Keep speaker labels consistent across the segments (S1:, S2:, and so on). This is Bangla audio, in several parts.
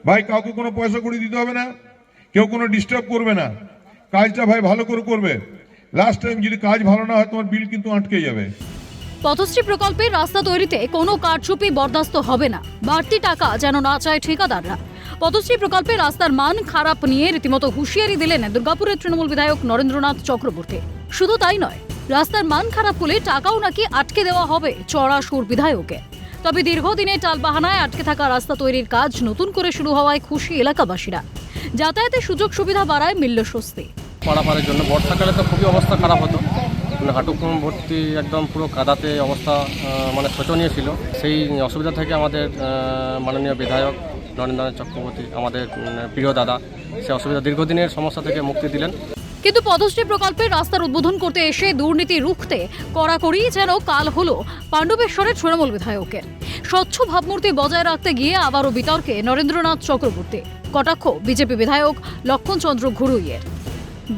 S1: ভাই কাউকে কোনো পয়সা করে দিতে হবে না, কেউ কোনো ডিস্টার্ব করবে না, কাজটা ভাই ভালো করে করবে। লাস্ট টাইম যদি কাজ ভালো না হয় তোমার বিল কিন্তু আটকে যাবে।
S2: পথশ্রী প্রকল্পের রাস্তা তৈরিতে কোনো কারচুপি বরদাস্ত হবে না, বাড়তি টাকা যেন না চায় ঠিকাদাররা। পথশ্রী প্রকল্পের রাস্তার মান খারাপ নিয়ে রীতিমতো হুঁশিয়ারি দিলেন দুর্গাপুরের তৃণমূল বিধায়ক নরেন্দ্রনাথ চক্রবর্তী। শুধু তাই নয়, রাস্তার মান খারাপ হলে টাকাও নাকি আটকে দেওয়া হবে চড়া সুর বিধায়কের। তবে দীর্ঘদিনের টালবাহানায় আটকে থাকা রাস্তা তৈরির কাজ নতুন করে শুরু হওয়ায় খুশি এলাকাবাসীরা। যাতায়াতের সুযোগ সুবিধা বাড়ায় মিলল স্বস্তি।
S3: পারাপারের জন্য বর্ষাকালে তো খুবই অবস্থা খারাপ হতো, মানে হাঁটুকুম ভর্তি একদম পুরো কাদাতে অবস্থা মানে শোচনীয় ছিল। সেই অসুবিধা থেকে আমাদের মাননীয় বিধায়ক নরেন্দ্রনাথ চক্রবর্তী, আমাদের প্রিয় দাদা, সেই অসুবিধা দীর্ঘদিনের সমস্যা থেকে মুক্তি দিলেন।
S2: কিন্তু পথশ্রী প্রকল্পের রাস্তার উদ্বোধন করতে এসে দুর্নীতি রুখতে কড়াকড়ি যেন কাল হলো পাণ্ডবেশ্বরের তৃণমূল বিধায়কের। স্বচ্ছ ভাবমূর্তি বজায় রাখতে গিয়ে আবারও বিতর্কে নরেন্দ্রনাথ চক্রবর্তী, কটাক্ষ বিজেপি বিধায়ক লক্ষণচন্দ্র ঘুরুইয়ের।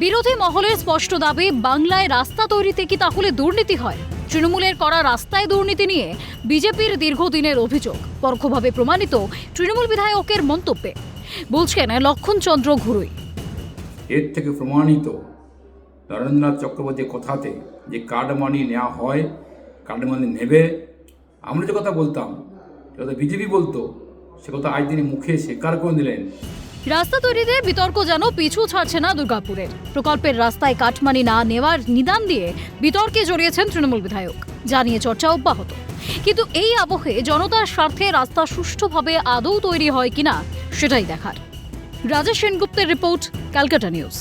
S2: বিরোধী মহলের স্পষ্ট দাবি, বাংলায় রাস্তা তৈরিতে কি তাহলে দুর্নীতি হয়? তৃণমূলের করা রাস্তায় দুর্নীতি নিয়ে বিজেপির দীর্ঘদিনের অভিযোগ পরোক্ষভাবে প্রমাণিত তৃণমূল বিধায়কের মন্তব্যে, বলছেন লক্ষণচন্দ্র ঘুরুই।
S4: এর থেকে প্রমাণিত নরেন্দ্রনাথ চক্রবর্তীর কথাতে যে কার্ড মানি নেওয়া হয়, কার্ড মানি নেবে। আমরা যে কথা বলতাম, যে কথা বিজেপি বলতো, সে কথা আজ তিনি মুখে স্বীকার করে দিলেন।
S2: রাস্তা তৈরিতে বিতর্ক যেন পিছু ছাড়ছে না দুর্গাপুরের। প্রকল্পের রাস্তায় কাটমানি না নেওয়ার নিদান দিয়ে বিতর্কে জড়িয়েছেন তৃণমূল বিধায়ক, জানিয়ে চর্চা অব্যাহত। কিন্তু এই আবহে জনতার স্বার্থে রাস্তা সুষ্ঠুভাবে আদৌ তৈরি হয় কিনা সেটাই দেখার। রাজেশ সেনগুপ্তের রিপোর্ট, ক্যালকাটা নিউজ।